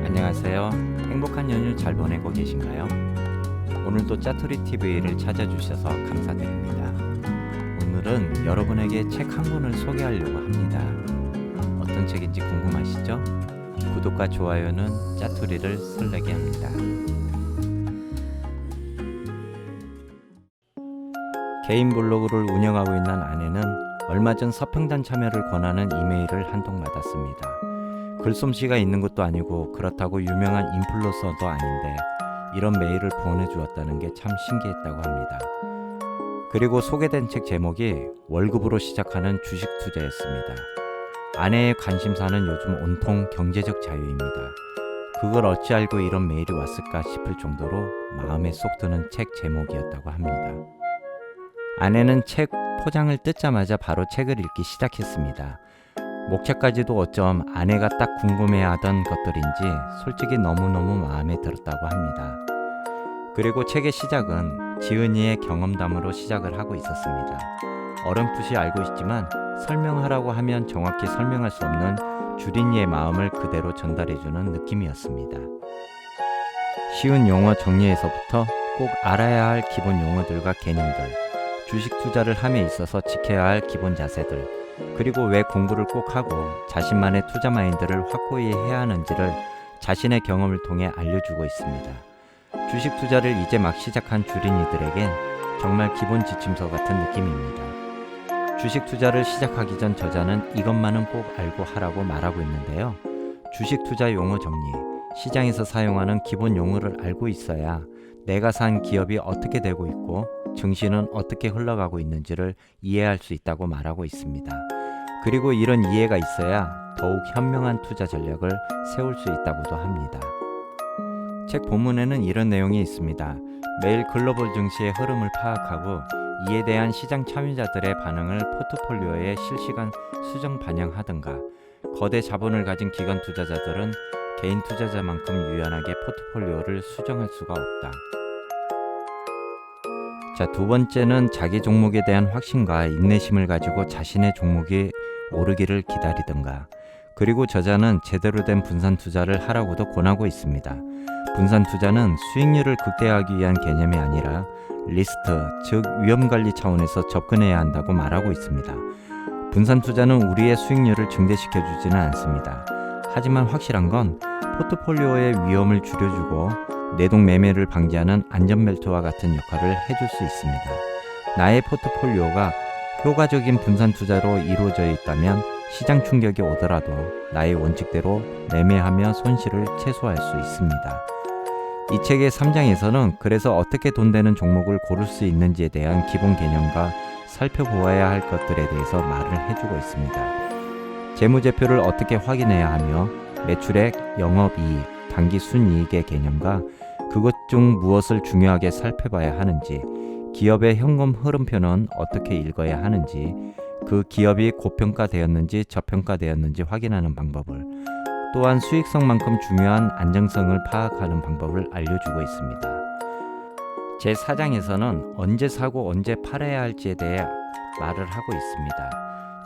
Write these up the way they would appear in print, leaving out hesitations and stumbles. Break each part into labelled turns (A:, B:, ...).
A: 안녕하세요. 행복한 연휴 잘 보내고 계신가요? 오늘도 짜투리 TV를 찾아주셔서 감사드립니다. 오늘은 여러분에게 책 한 권을 소개하려고 합니다. 어떤 책인지 궁금하시죠? 구독과 좋아요는 짜투리를 설레게 합니다. 개인 블로그를 운영하고 있는 아내는 얼마 전 서평단 참여를 권하는 이메일을 한 통 받았습니다. 글솜씨가 있는 것도 아니고 그렇다고 유명한 인플루언서도 아닌데 이런 메일을 보내주었다는 게 참 신기했다고 합니다. 그리고 소개된 책 제목이 월급으로 시작하는 주식 투자였습니다. 아내의 관심사는 요즘 온통 경제적 자유입니다. 그걸 어찌 알고 이런 메일이 왔을까 싶을 정도로 마음에 쏙 드는 책 제목이었다고 합니다. 아내는 책 포장을 뜯자마자 바로 책을 읽기 시작했습니다. 목차까지도 어쩜 아내가 딱 궁금해하던 것들인지 솔직히 너무너무 마음에 들었다고 합니다. 그리고 책의 시작은 지은이의 경험담으로 시작을 하고 있었습니다. 어렴풋이 알고 있지만 설명하라고 하면 정확히 설명할 수 없는 주린이의 마음을 그대로 전달해주는 느낌이었습니다. 쉬운 용어 정리에서부터 꼭 알아야 할 기본 용어들과 개념들, 주식 투자를 함에 있어서 지켜야 할 기본 자세들, 그리고 왜 공부를 꼭 하고 자신만의 투자 마인드를 확고히 해야 하는지를 자신의 경험을 통해 알려주고 있습니다. 주식 투자를 이제 막 시작한 주린이들에겐 정말 기본 지침서 같은 느낌입니다. 주식 투자를 시작하기 전 저자는 이것만은 꼭 알고 하라고 말하고 있는데요. 주식 투자 용어 정리, 시장에서 사용하는 기본 용어를 알고 있어야 내가 산 기업이 어떻게 되고 있고 증시는 어떻게 흘러가고 있는지를 이해할 수 있다고 말하고 있습니다. 그리고 이런 이해가 있어야 더욱 현명한 투자 전략을 세울 수 있다고도 합니다. 책 본문에는 이런 내용이 있습니다. 매일 글로벌 증시의 흐름을 파악하고 이에 대한 시장 참여자들의 반응을 포트폴리오에 실시간 수정 반영하든가, 거대 자본을 가진 기관 투자자들은 개인 투자자만큼 유연하게 포트폴리오를 수정할 수가 없다. 자, 두 번째는 자기 종목에 대한 확신과 인내심을 가지고 자신의 종목이 오르기를 기다리든가, 그리고 저자는 제대로 된 분산 투자를 하라고도 권하고 있습니다. 분산 투자는 수익률을 극대화하기 위한 개념이 아니라 리스트, 즉 위험관리 차원에서 접근해야 한다고 말하고 있습니다. 분산 투자는 우리의 수익률을 증대시켜주지는 않습니다. 하지만 확실한 건 포트폴리오의 위험을 줄여주고 내동 매매를 방지하는 안전벨트와 같은 역할을 해줄 수 있습니다. 나의 포트폴리오가 효과적인 분산 투자로 이루어져 있다면 시장 충격이 오더라도 나의 원칙대로 매매하며 손실을 최소화할 수 있습니다. 이 책의 3장에서는 그래서 어떻게 돈 되는 종목을 고를 수 있는지에 대한 기본 개념과 살펴보아야 할 것들에 대해서 말을 해주고 있습니다. 재무제표를 어떻게 확인해야 하며 매출액, 영업이익, 단기 순이익의 개념과 그것 중 무엇을 중요하게 살펴봐야 하는지, 기업의 현금 흐름표는 어떻게 읽어야 하는지, 그 기업이 고평가되었는지 저평가되었는지 확인하는 방법을, 또한 수익성만큼 중요한 안정성을 파악하는 방법을 알려주고 있습니다. 제4장에서는 언제 사고 언제 팔아야 할지에 대해 말을 하고 있습니다.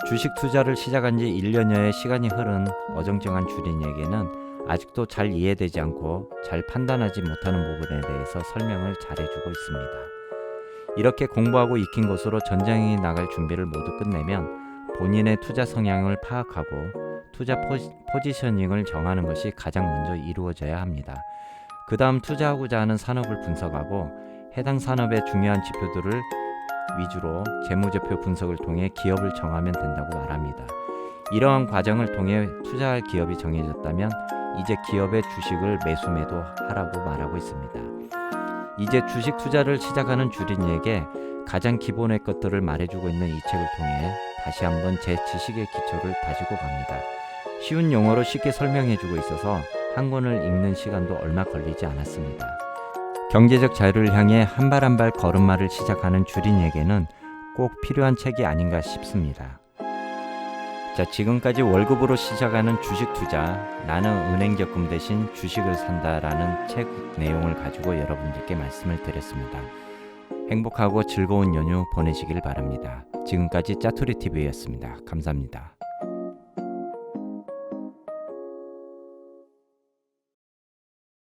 A: 주식 투자를 시작한 지 1년여의 시간이 흐른 어정쩡한 주린이에게는 아직도 잘 이해되지 않고 잘 판단하지 못하는 부분에 대해서 설명을 잘해주고 있습니다. 이렇게 공부하고 익힌 것으로 전장에 나갈 준비를 모두 끝내면 본인의 투자 성향을 파악하고 투자 포지셔닝을 정하는 것이 가장 먼저 이루어져야 합니다. 그 다음 투자하고자 하는 산업을 분석하고 해당 산업의 중요한 지표들을 위주로 재무제표 분석을 통해 기업을 정하면 된다고 말합니다. 이러한 과정을 통해 투자할 기업이 정해졌다면 이제 기업의 주식을 매수 매도하라고 말하고 있습니다. 이제 주식 투자를 시작하는 주린이에게 가장 기본의 것들을 말해주고 있는 이 책을 통해 다시 한번 제 지식의 기초를 다지고 갑니다. 쉬운 용어로 쉽게 설명해주고 있어서 한 권을 읽는 시간도 얼마 걸리지 않았습니다. 경제적 자유를 향해 한 발 한 발 걸음마를 시작하는 주린이에게는 꼭 필요한 책이 아닌가 싶습니다. 자, 지금까지 월급으로 시작하는 주식 투자, 나는 은행 적금 대신 주식을 산다라는 책 내용을 가지고 여러분들께 말씀을 드렸습니다. 행복하고 즐거운 연휴 보내시길 바랍니다. 지금까지 짜투리TV였습니다. 감사합니다.